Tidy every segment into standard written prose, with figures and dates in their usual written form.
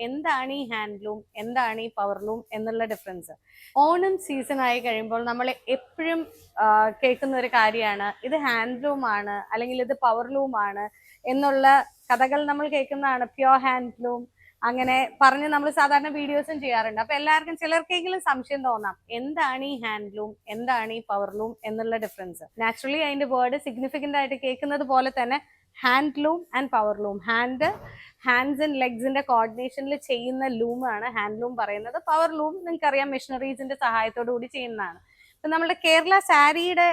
എന്താണ് ഈ ഹാൻഡ്ലൂം, എന്താണ് ഈ പവർലൂം എന്നുള്ള ഡിഫറൻസ്. ഓണം സീസൺ ആയി കഴിയുമ്പോൾ നമ്മൾ എപ്പോഴും കേൾക്കുന്ന ഒരു കാര്യമാണ് ഇത് ഹാൻഡ്ലൂം ആണ് അല്ലെങ്കിൽ ഇത് പവർലൂം ആണ് എന്നുള്ള കഥകൾ നമ്മൾ കേൾക്കുന്നതാണ്. പ്യോർ ഹാൻഡ്ലൂം അങ്ങനെ പറഞ്ഞ് നമ്മൾ സാധാരണ വീഡിയോസും ചെയ്യാറുണ്ട്. അപ്പൊ എല്ലാവർക്കും ചിലർക്കെങ്കിലും സംശയം തോന്നാം എന്താണ് ഈ ഹാൻഡ്ലൂം, എന്താണ് ഈ പവർലൂം എന്നുള്ള ഡിഫറൻസ്. നാച്ചുറലി അതിന്റെ വേർഡ് സിഗ്നിഫിക്കന്റ് ആയിട്ട് കേൾക്കുന്നത് പോലെ തന്നെ handloom and powerloom, hands and ലെഗ്സിന്റെ കോർഡിനേഷനിൽ ചെയ്യുന്ന ലൂമാണ് ഹാൻഡ്ലൂം പറയുന്നത്. പവർലൂം നിങ്ങൾക്കറിയാം മെഷീനറീസിന്റെ സഹായത്തോടു കൂടി ചെയ്യുന്നതാണ്. ഇപ്പൊ നമ്മുടെ കേരള സാരിയുടെ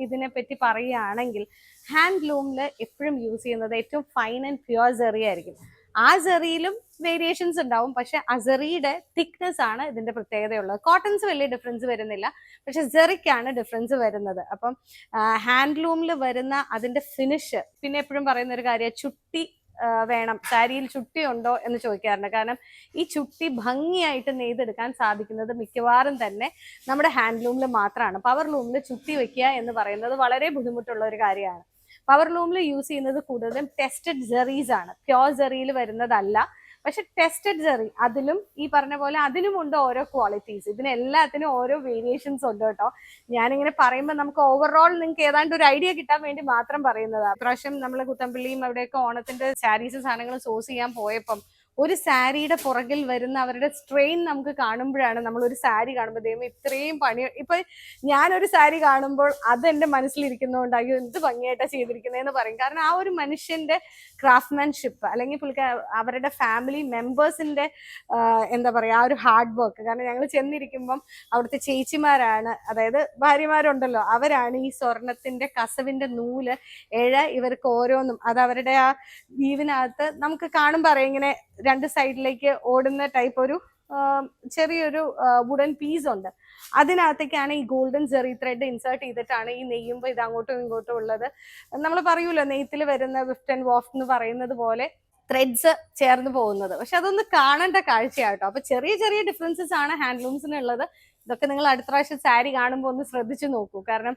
ഇതിനെ പറ്റി പറയുകയാണെങ്കിൽ ഹാൻഡ്ലൂമിൽ എപ്പോഴും യൂസ് ചെയ്യുന്നത് ഏറ്റവും ഫൈൻ ആൻഡ് പ്യുവർ സെറി ആയിരിക്കും. ആ സെറിയിലും വേരിയേഷൻസ് ഉണ്ടാവും, പക്ഷെ അസറിയുടെ തിക്നെസ് ആണ് ഇതിന്റെ പ്രത്യേകതയുള്ളത്. കോട്ടൺസ് വലിയ ഡിഫറൻസ് വരുന്നില്ല, പക്ഷെ സെറിക്കാണ് ഡിഫറൻസ് വരുന്നത്. അപ്പം ഹാൻഡ്ലൂമിൽ വരുന്ന അതിന്റെ ഫിനിഷ്, പിന്നെ എപ്പോഴും പറയുന്ന ഒരു കാര്യം ചുട്ടി വേണം, സാരിയിൽ ചുട്ടി ഉണ്ടോ എന്ന് ചോദിക്കാറുണ്ട്. കാരണം ഈ ചുട്ടി ഭംഗിയായിട്ട് നെയ്തെടുക്കാൻ സാധിക്കുന്നത് മിക്കവാറും തന്നെ നമ്മുടെ ഹാൻഡ്ലൂമിൽ മാത്രമാണ്. പവർലൂമിൽ ചുട്ടി വെക്കുക എന്ന് പറയുന്നത് വളരെ ബുദ്ധിമുട്ടുള്ള ഒരു കാര്യമാണ്. പവർലൂമിൽ യൂസ് ചെയ്യുന്നത് കൂടുതലും ടെസ്റ്റഡ് ജെറീസ് ആണ്, പ്യോർ ജെറിയിൽ വരുന്നതല്ല. പക്ഷെ ടെസ്റ്റഡ് ജെറി, അതിലും ഈ പറഞ്ഞ പോലെ അതിനുമുണ്ട് ഓരോ ക്വാളിറ്റീസ്. ഇതിനെല്ലാത്തിനും ഓരോ വേരിയേഷൻസ് ഉണ്ട് കേട്ടോ. ഞാനിങ്ങനെ പറയുമ്പോൾ നമുക്ക് ഓവറോൾ നിങ്ങൾക്ക് ഏതാണ്ട് ഒരു ഐഡിയ കിട്ടാൻ വേണ്ടി മാത്രം പറയുന്നതാണ്. പ്രാവശ്യം നമ്മൾ കുത്തമ്പള്ളിയും അവിടെയൊക്കെ ഓണത്തിന്റെ സാരീസ് സാധനങ്ങൾ സോഴ്സ് ചെയ്യാൻ പോയപ്പം ഒരു സാരിയുടെ പുറകിൽ വരുന്ന അവരുടെ സ്ട്രെയിൻ നമുക്ക് കാണുമ്പോഴാണ്, നമ്മൾ ഒരു സാരി കാണുമ്പോൾ ദൈവം ഇത്രയും പണി. ഇപ്പൊ ഞാനൊരു സാരി കാണുമ്പോൾ അത് എൻ്റെ മനസ്സിലിരിക്കുന്നതുകൊണ്ട് അയ്യോ എന്ത് ഭംഗിയായിട്ടാണ് ചെയ്തിരിക്കുന്നതെന്ന് പറയും. കാരണം ആ ഒരു മനുഷ്യന്റെ ക്രാഫ്റ്റ്മാൻഷിപ്പ് അല്ലെങ്കിൽ അവരുടെ ഫാമിലി മെമ്പേഴ്സിന്റെ എന്താ പറയാ ആ ഒരു ഹാർഡ് വർക്ക്. കാരണം ഞങ്ങൾ ചെന്നിരിക്കുമ്പം അവിടുത്തെ ചേച്ചിമാരാണ്, അതായത് ഭാര്യമാരുണ്ടല്ലോ, അവരാണ് ഈ സ്വർണത്തിന്റെ കസവിന്റെ നൂല് ഇവർക്ക് ഓരോന്നും അത് അവരുടെ ആ വീവിനകത്ത് നമുക്ക് കാണുമ്പോൾ അറിയാം ഇങ്ങനെ രണ്ട് സൈഡിലേക്ക് ഓടുന്ന ടൈപ്പ് ഒരു ചെറിയൊരു വുഡൻ പീസ് ഉണ്ട്. അതിനകത്തേക്കാണ് ഈ ഗോൾഡൻ ജെറി ത്രെഡ് ഇൻസേർട്ട് ചെയ്തിട്ടാണ് ഈ നെയ്യുമ്പോൾ ഇത് അങ്ങോട്ടും ഇങ്ങോട്ടും ഉള്ളത്. നമ്മൾ പറയൂല്ലോ നെയ്ത്തിൽ വരുന്ന വിഫ്റ്റ് ആൻഡ് വാഫ്റ്റ് എന്ന് പറയുന്നത് പോലെ ത്രെഡ്സ് ചേർന്ന് പോകുന്നത്. പക്ഷെ അതൊന്ന് കാണേണ്ട കാഴ്ചയാട്ടോ. അപ്പൊ ചെറിയ ചെറിയ ഡിഫറൻസസ് ആണ് ഹാൻഡ്ലൂംസിനുള്ളത്. ഇതൊക്കെ നിങ്ങൾ അടുത്ത പ്രാവശ്യം സാരി കാണുമ്പോൾ ഒന്ന് ശ്രദ്ധിച്ചു നോക്കൂ. കാരണം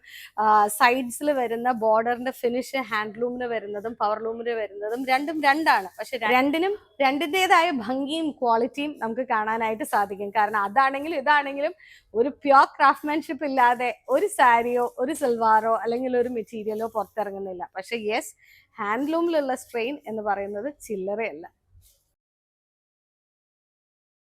സൈഡ്സിൽ വരുന്ന ബോർഡറിന്റെ ഫിനിഷ് ഹാൻഡ്ലൂമിന് വരുന്നതും പവർലൂമിന് വരുന്നതും രണ്ടും രണ്ടാണ്. പക്ഷെ രണ്ടിനും രണ്ടിൻ്റെതായ ഭംഗിയും ക്വാളിറ്റിയും നമുക്ക് കാണാനായിട്ട് സാധിക്കും. കാരണം അതാണെങ്കിലും ഇതാണെങ്കിലും ഒരു പ്യോർ ക്രാഫ്റ്റ്മാൻഷിപ്പ് ഇല്ലാതെ ഒരു സാരിയോ ഒരു സിൽവാറോ അല്ലെങ്കിൽ ഒരു മെറ്റീരിയലോ പുറത്തിറങ്ങുന്നില്ല. പക്ഷെ യെസ്, ഹാൻഡ്ലൂമിലുള്ള സ്ട്രെയിൻ എന്ന് പറയുന്നത് ചില്ലറയല്ല.